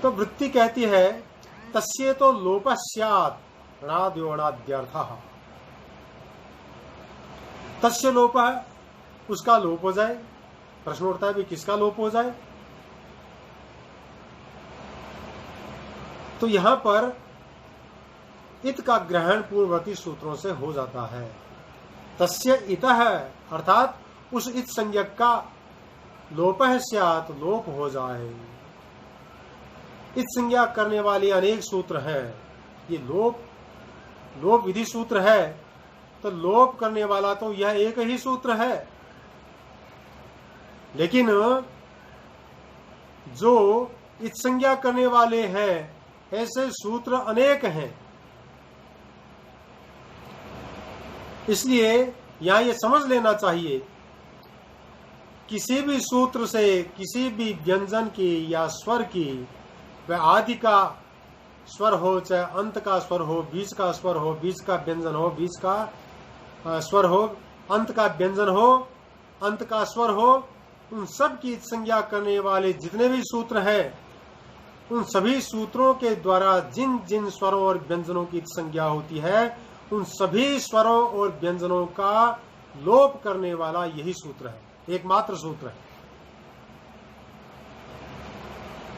तो वृत्ति कहती है तस्य तो लोपः स्यात् णाद्योणाद्यर्थः, तस्य लोपः उसका लोप हो जाए। प्रश्न उठता है भी किसका लोप हो जाए? तो यहां पर इत का ग्रहण पूर्ववर्ती सूत्रों से हो जाता है। तस्य इतः अर्थात उस इत संज्ञक का लोपः स्यात् लोप हो जाए। इत संज्ञा करने वाले अनेक सूत्र हैं, ये लोप विधि सूत्र है, तो लोप करने वाला तो यह एक ही सूत्र है, लेकिन जो इत संज्ञा करने वाले हैं ऐसे सूत्र अनेक हैं। इसलिए यहां ये समझ लेना चाहिए, किसी भी सूत्र से किसी भी व्यंजन की या स्वर की, वह आदि का स्वर हो चाहे अंत का स्वर हो, बीच का स्वर हो, बीच का व्यंजन हो, बीच का स्वर हो, अंत का व्यंजन हो, अंत का स्वर हो, उन सब की संज्ञा करने वाले जितने भी सूत्र हैं, उन सभी सूत्रों के द्वारा जिन जिन स्वरों और व्यंजनों की संज्ञा होती है, उन सभी स्वरों और व्यंजनों का लोप करने वाला यही सूत्र है, एकमात्र सूत्र है।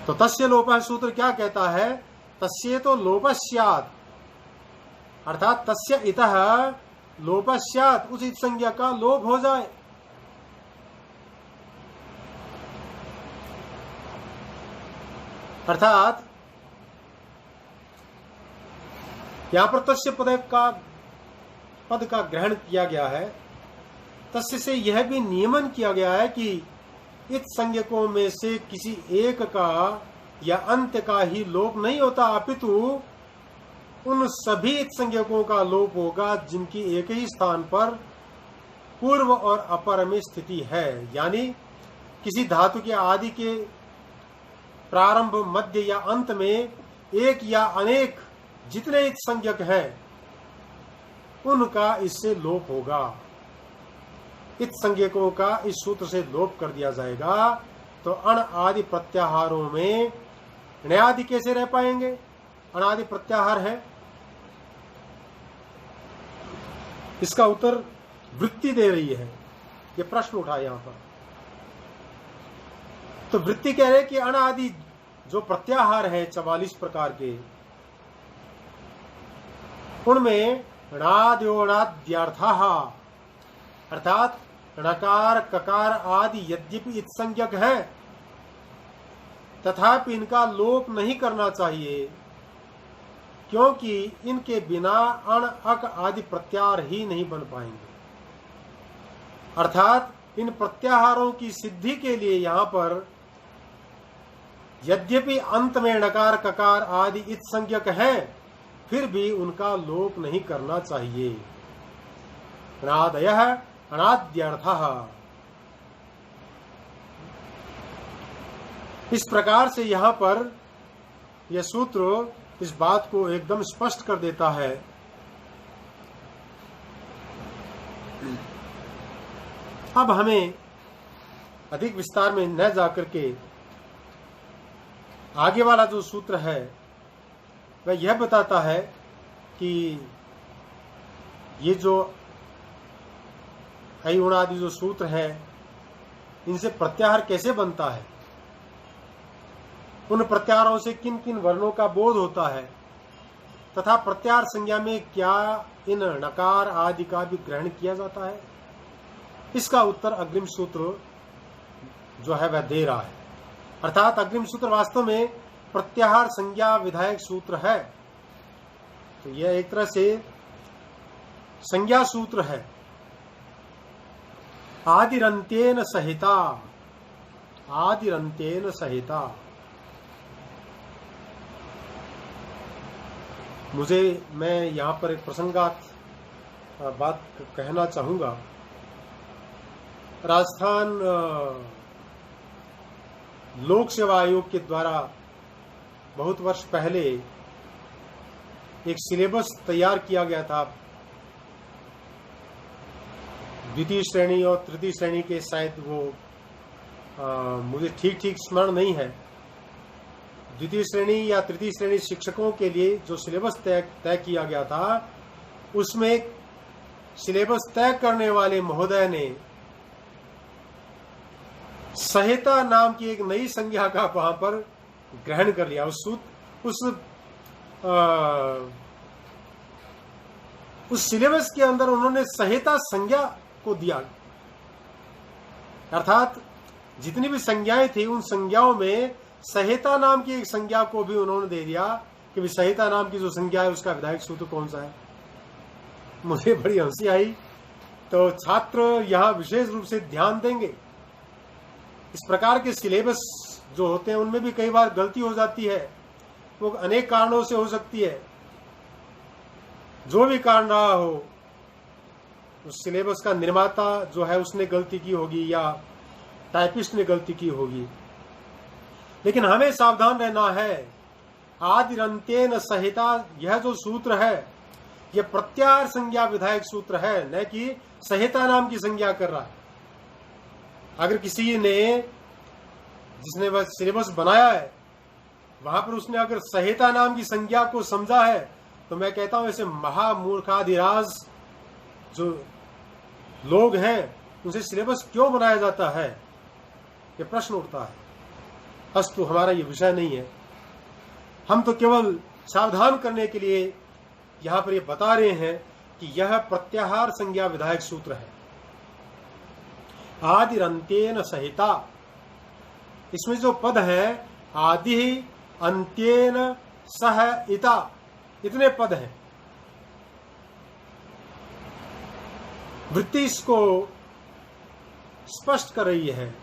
तो तस्य लोपः सूत्र क्या कहता है? तस्य तो लोपः स्यात्, अर्थात तस्य इतः लोपः स्यात्, उस इत संज्ञा का लोप हो जाए। अर्थात यहां पर तस्य पद का ग्रहण किया गया है। तस्य से यह भी नियमन किया गया है कि इत संज्ञकों में से किसी एक का या अंत्य का ही लोप नहीं होता, अपितु उन सभी संज्ञकों का लोप होगा जिनकी एक ही स्थान पर पूर्व और अपर में स्थिति है। यानी किसी धातु के आदि के प्रारंभ, मध्य या अंत में एक या अनेक जितने संज्ञक हैं उनका इससे लोप होगा। इत संज्ञकों का इस सूत्र से लोप कर दिया जाएगा तो अण आदि प्रत्याहारों में ण्यआदि कैसे रह पाएंगे? अनादि प्रत्याहार है। इसका उत्तर वृत्ति दे रही है। ये प्रश्न उठा यहां पर। तो वृत्ति कह रहे कि अनादि जो प्रत्याहार है 44 प्रकार के, उनमें णाद्योणाद्यर्थः अर्थात णकार ककार आदि यद्यपि इत्संज्ञक है तथापि इनका लोप नहीं करना चाहिए, क्योंकि इनके बिना अण अक आदि प्रत्याहार ही नहीं बन पाएंगे। अर्थात इन प्रत्याहारों की सिद्धि के लिए यहां पर यद्यपि अंत में णकार ककार आदि इत्संज्ञक है फिर भी उनका लोप नहीं करना चाहिए। णादयः अनाद्यर्थः। इस प्रकार से यहां पर यह सूत्र इस बात को एकदम स्पष्ट कर देता है। अब हमें अधिक विस्तार में न जाकर के आगे वाला जो सूत्र है वह यह बताता है कि ये जो अयुणादि जो सूत्र है इनसे प्रत्याहार कैसे बनता है, उन प्रत्याहारों से किन किन वर्णों का बोध होता है तथा प्रत्याहार संज्ञा में क्या इन णकार आदि का भी ग्रहण किया जाता है। इसका उत्तर अग्रिम सूत्र जो है वह दे रहा है। अर्थात अग्रिम सूत्र वास्तव में प्रत्याहार संज्ञा विधायक सूत्र है। तो यह एक तरह से संज्ञा सूत्र है। आदिरंत्येन सहिता, आदिरंत्येन सहिता। मैं यहां पर एक प्रसंगात बात कहना चाहूंगा। राजस्थान लोक सेवा आयोग के द्वारा बहुत वर्ष पहले एक सिलेबस तैयार किया गया था। द्वितीय श्रेणी और तृतीय श्रेणी के, शायद वो मुझे ठीक स्मरण नहीं है। द्वितीय श्रेणी या तृतीय श्रेणी शिक्षकों के लिए जो सिलेबस तय किया गया था उसमें सिलेबस तय करने वाले महोदय ने सहिता नाम की एक नई संज्ञा का वहां पर ग्रहण कर लिया। उस सिलेबस के अंदर उन्होंने सहिता संज्ञा को दिया। अर्थात जितनी भी संज्ञाएं थी उन संज्ञाओं में सहिता नाम की एक संज्ञा को भी उन्होंने दे दिया कि भी सहिता नाम की जो संज्ञा है उसका विधायक सूत्र कौन सा है। मुझे बड़ी हंसी आई। तो छात्र यहां विशेष रूप से ध्यान देंगे। इस प्रकार के सिलेबस जो होते हैं उनमें भी कई बार गलती हो जाती है। वो अनेक कारणों से हो सकती है। जो भी कारण रहा हो, उस सिलेबस का निर्माता जो है उसने गलती की होगी या टाइपिस्ट ने गलती की होगी, लेकिन हमें सावधान रहना है। आदिरंत्येन सहिता, यह जो सूत्र है यह प्रत्याहार संज्ञा विधायक सूत्र है, न कि सहिता नाम की संज्ञा कर रहा है। अगर किसी ने, जिसने वह सिलेबस बनाया है, वहां पर उसने अगर सहिता नाम की संज्ञा को समझा है तो मैं कहता हूं ऐसे महामूर्खाधिराज जो लोग हैं उनसे सिलेबस क्यों बनाया जाता है, ये प्रश्न उठता है। अस्तु हमारा ये विषय नहीं है। हम तो केवल सावधान करने के लिए यहां पर ये बता रहे हैं कि यह प्रत्याहार संज्ञा विधायक सूत्र है। आदिरंत्येन सहिता, इसमें जो पद है आदि अंत्येन सह इता, इतने पद हैं। वृत्ति इसको स्पष्ट कर रही है।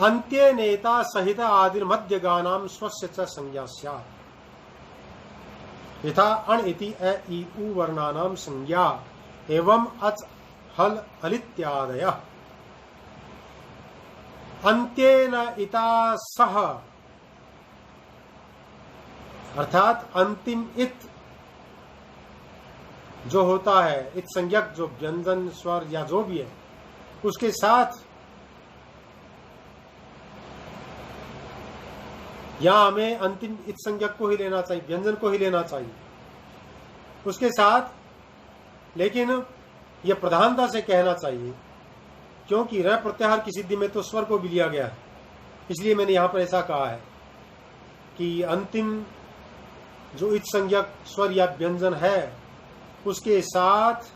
अंत्ये नेता सहित आदि मध्य गानाम स्वस्य च संज्ञा स्यात् यथा अण इति अ इ उ वर्णानाम संज्ञा एवं अच हल अलित्यादयः अंत्येन इता सह अर्थात अंतिम इत जो होता है, इत संज्ञक जो व्यंजन स्वर या जो भी है उसके साथ यहां हमें अंतिम इत संज्ञक को ही लेना चाहिए, व्यंजन को ही लेना चाहिए उसके साथ, लेकिन यह प्रधानता से कहना चाहिए क्योंकि र प्रत्याहार की सिद्धि में तो स्वर को भी लिया गया है। इसलिए मैंने यहां पर ऐसा कहा है कि अंतिम जो इत संज्ञक स्वर या व्यंजन है उसके साथ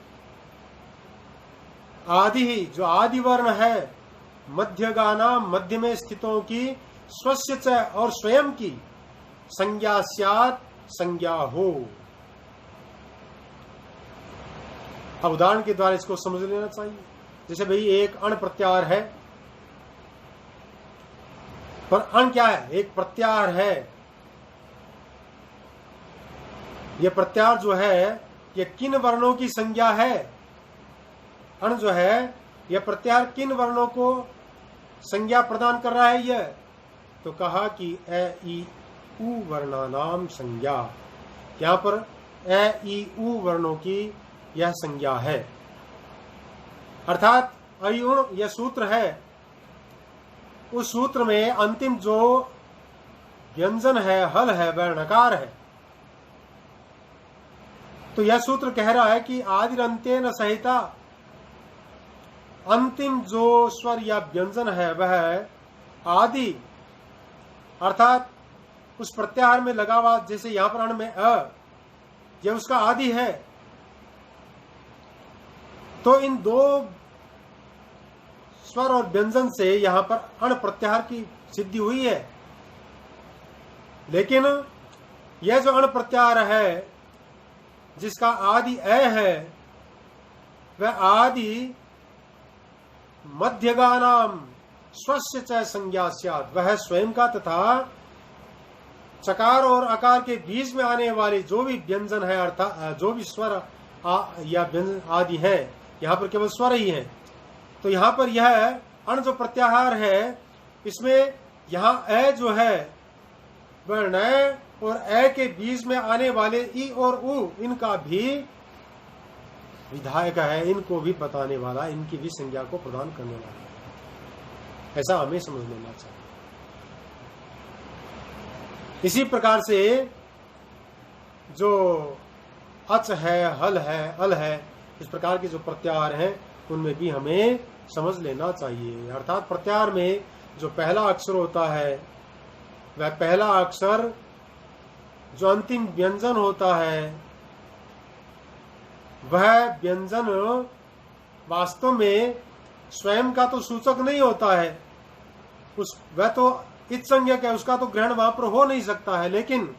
आदि ही जो आदि वर्ण है मध्यगाना मध्य में स्थितों की स्वस्य च और स्वयं की संज्ञा स्यात् संज्ञा हो। अब उदाहरण के द्वारा इसको समझ लेना चाहिए। जैसे भाई एक अण प्रत्याहार है, पर अण क्या है? एक प्रत्याहार है। यह प्रत्याहार जो है यह किन वर्णों की संज्ञा है? अण जो है यह प्रत्याहार किन वर्णों को संज्ञा प्रदान कर रहा है? यह तो कहा कि अ इ उ वर्णानाम संज्ञा, यहां पर अ इ उ वर्णों की यह संज्ञा है। अर्थात अयुण यह सूत्र है, उस सूत्र में अंतिम जो व्यंजन है, हल है, वह नकार है। तो यह सूत्र कह रहा है कि आदिरंत्येन सहिता अंतिम जो स्वर या व्यंजन है वह आदि, अर्थात उस प्रत्याहार में लगा हुआ, जैसे यहां पर अण में अ, यह उसका आदि है। तो इन दो स्वर और व्यंजन से यहां पर अण प्रत्याहार की सिद्धि हुई है। लेकिन यह जो अण प्रत्याहार है जिसका आदि अ है, वह आदि मध्यगानाम स्वस्य च संज्ञा स्यात्, वह स्वयं का तथा चकार और अकार के बीच में आने वाले जो भी व्यंजन है, अर्थात जो भी स्वर या व्यंजन आदि है, यहां पर केवल स्वर ही है। तो यहां पर यह अण जो प्रत्याहार है, इसमें यहां अ जो है वह न और अ के बीच में आने वाले ई और उ, इनका भी विधायक है, इनको भी बताने वाला, इनकी भी संज्ञा को प्रदान करने वाला है। ऐसा हमें समझ लेना चाहिए। इसी प्रकार से जो अच है, हल है, अल है, इस प्रकार के जो प्रत्याहार हैं उनमें भी हमें समझ लेना चाहिए। अर्थात प्रत्याहार में जो पहला अक्षर होता है, वह पहला अक्षर जो अंतिम व्यंजन होता है, वह व्यंजन वास्तव में स्वयं का तो सूचक नहीं होता है, वह तो इत संज्ञक है, उसका तो ग्रहण वहां पर हो नहीं सकता है। लेकिन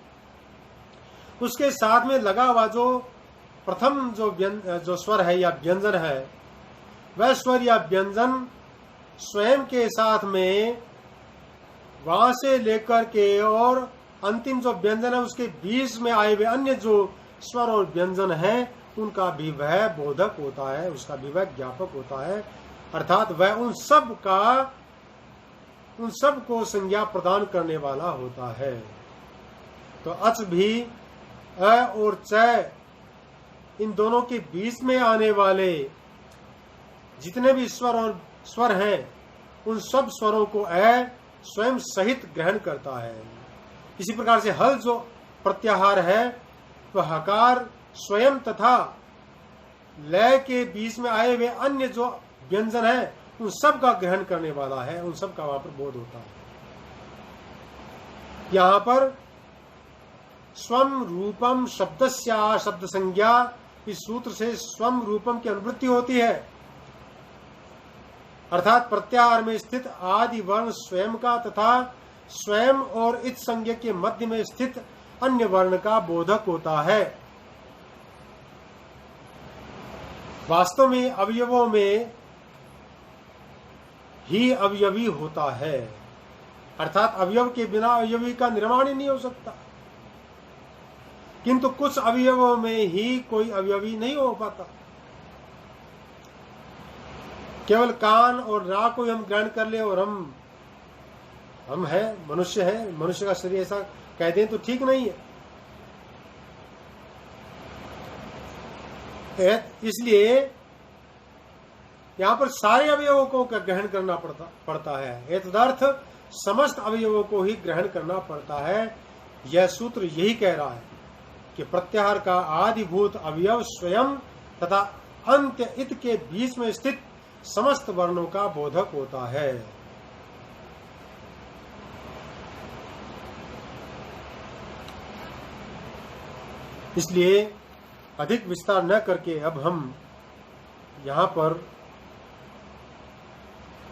उसके साथ में लगा हुआ जो प्रथम जो स्वर है या व्यंजन है, वह स्वर या व्यंजन स्वयं के साथ में वहां से लेकर के और अंतिम जो व्यंजन है उसके बीच में आए हुए अन्य जो स्वर और व्यंजन हैं, उनका भी वह बोधक होता है, उसका भी वह ज्ञापक होता है। अर्थात वह उन सब को संज्ञा प्रदान करने वाला होता है। तो अच भी अ और च, इन दोनों के बीच में आने वाले जितने भी स्वर हैं, उन सब स्वरों को अ स्वयं सहित ग्रहण करता है। इसी प्रकार से हल जो प्रत्याहार है, वह हकार स्वयं तथा लय के बीच में आए हुए अन्य जो व्यंजन है, उन सब का ग्रहण करने वाला है, उन सब का वहां पर बोध होता है। यहां पर स्वम रूपम शब्दस्या शब्द संज्ञा, इस सूत्र से स्वम रूपम की अनुवृत्ति होती है। अर्थात प्रत्याहार में स्थित आदि वर्ण स्वयं का तथा स्वयं और इत संज्ञक के मध्य में स्थित अन्य वर्ण का बोधक होता है। वास्तव में अवयवों में ही अवयवी होता है, अर्थात अवयव के बिना अवयवी का निर्माण ही नहीं हो सकता। किंतु कुछ अवयवों में ही कोई अवयवी नहीं हो पाता। केवल कान और नाक को हम ग्रहण कर ले और हम है, मनुष्य का शरीर ऐसा कह दें तो ठीक नहीं है। इसलिए यहां पर सारे अवयवों को ग्रहण करना पड़ता है। तदर्थ समस्त अवयवों को ही ग्रहण करना पड़ता है। यह सूत्र यही कह रहा है कि प्रत्याहार का आदिभूत अवयव स्वयं तथा अंत्य इत के बीच में स्थित समस्त वर्णों का बोधक होता है। इसलिए अधिक विस्तार न करके अब हम यहां पर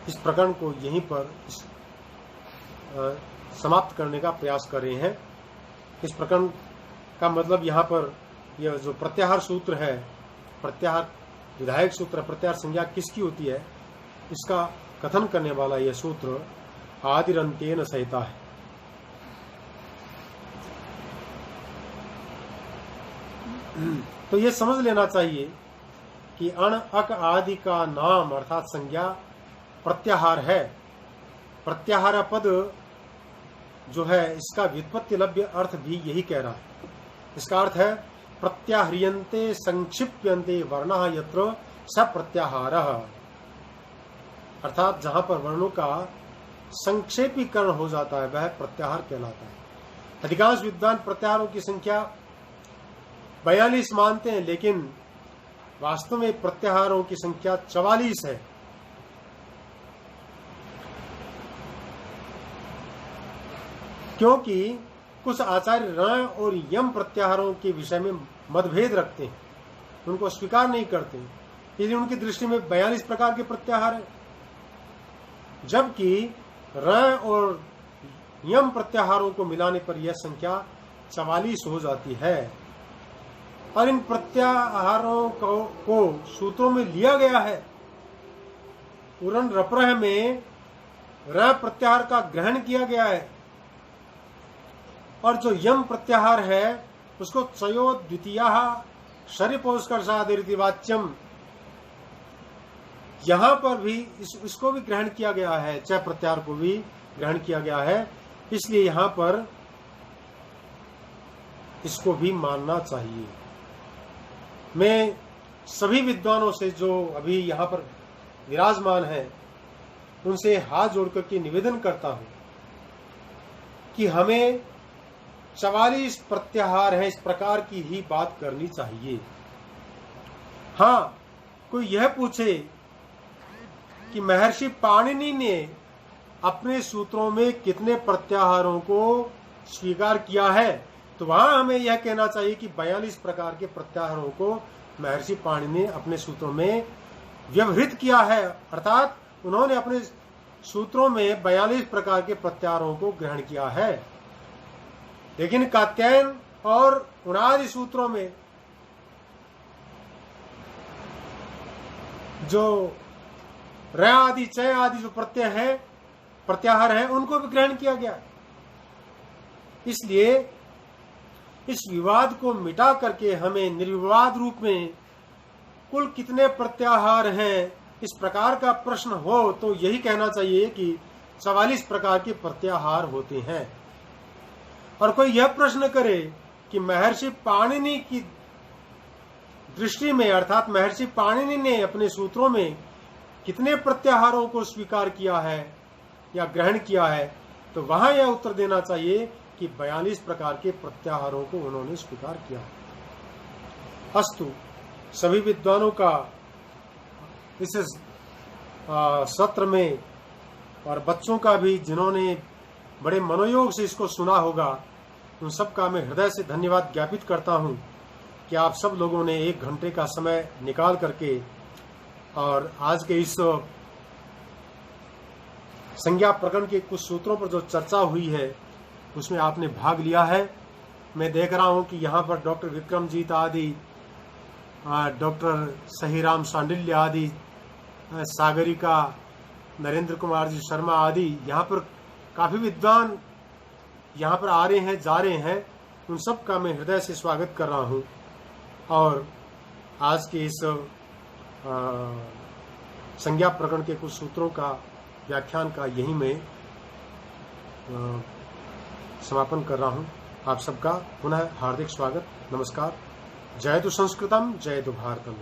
इस प्रकरण को यहीं पर समाप्त करने का प्रयास कर रहे हैं। इस प्रकरण का मतलब यहाँ पर यह जो प्रत्याहार सूत्र है, प्रत्याहार विधायक सूत्र, प्रत्याहार संज्ञा किसकी होती है, इसका कथन करने वाला यह सूत्र आदिरंतेन संहिता है। तो ये समझ लेना चाहिए कि अण अक आदि का नाम अर्थात संज्ञा प्रत्याहार है। प्रत्याहार पद जो है इसका व्युत्पत्ति लभ्य अर्थ भी यही कह रहा है। इसका अर्थ है प्रत्याह्रियन्ते संक्षिप्यन्ते वर्णः यत्र स प्रत्याहारः, अर्थात जहां पर वर्णों का संक्षेपीकरण हो जाता है वह प्रत्याहार कहलाता है। अधिकांश विद्वान प्रत्याहारों की संख्या 42 मानते हैं, लेकिन वास्तव में प्रत्याहारों की संख्या 44 है। क्योंकि कुछ आचार्य रण और यम प्रत्याहारों के विषय में मतभेद रखते हैं, उनको स्वीकार नहीं करते, इसलिए उनकी दृष्टि में 42 प्रकार के प्रत्याहार हैं, जबकि रण और यम प्रत्याहारों को मिलाने पर यह संख्या 44 हो जाती है। और इन प्रत्याहारों को सूत्रों में लिया गया है। उरण रप्रह में र प्रत्याहार का ग्रहण किया गया है और जो यम प्रत्याहार है उसको चयो द्वितीया शरीपोस्कर्षादिरिति वाच्यम, यहां पर भी इसको भी ग्रहण किया गया है, च प्रत्याहार को भी ग्रहण किया गया है। इसलिए यहां पर इसको भी मानना चाहिए। मैं सभी विद्वानों से जो अभी यहां पर विराजमान है उनसे हाथ जोड़कर के निवेदन करता हूं कि हमें 44 प्रत्याहार है, इस प्रकार की ही बात करनी चाहिए। हाँ, कोई यह पूछे कि महर्षि पाणिनि ने अपने सूत्रों में कितने प्रत्याहारों को स्वीकार किया है, तो वहां हमें यह कहना चाहिए कि 42 प्रकार के प्रत्याहारों को महर्षि पाणिनि ने अपने सूत्रों में व्यवहृत किया है, अर्थात उन्होंने अपने सूत्रों में 42 प्रकार के प्रत्याहारों को ग्रहण किया है। लेकिन कात्यायन और उनादि सूत्रों में जो र आदि चय आदि जो प्रत्याहार है उनको भी ग्रहण किया गया। इसलिए इस विवाद को मिटा करके हमें निर्विवाद रूप में कुल कितने प्रत्याहार हैं इस प्रकार का प्रश्न हो तो यही कहना चाहिए कि 44 प्रकार के प्रत्याहार होते हैं। और कोई यह प्रश्न करे कि महर्षि पाणिनि की दृष्टि में, अर्थात महर्षि पाणिनि ने अपने सूत्रों में कितने प्रत्याहारों को स्वीकार किया है या ग्रहण किया है, तो वहां यह उत्तर देना चाहिए कि 42 प्रकार के प्रत्याहारों को उन्होंने स्वीकार किया। अस्तु, सभी विद्वानों का इस सत्र में और बच्चों का भी जिन्होंने बड़े मनोयोग से इसको सुना होगा, उन सब का मैं हृदय से धन्यवाद ज्ञापित करता हूं कि आप सब लोगों ने 1 घंटे का समय निकाल करके और आज के इस संज्ञा प्रकरण के कुछ सूत्रों पर जो चर्चा हुई है उसमें आपने भाग लिया है। मैं देख रहा हूं कि यहाँ पर डॉक्टर विक्रमजीत आदि, डॉक्टर सहीराम सांडिल्य आदि, सागरिका नरेंद्र कुमार जी शर्मा आदि यहाँ पर काफी विद्वान यहाँ पर आ रहे हैं, जा रहे हैं। उन सब का मैं हृदय से स्वागत कर रहा हूँ। और आज के इस संज्ञा प्रकरण के कुछ सूत्रों का व्याख्यान का यही मैं समापन कर रहा हूँ। आप सबका पुनः हार्दिक स्वागत, नमस्कार। जय तु संस्कृतम, जय तु भारतम।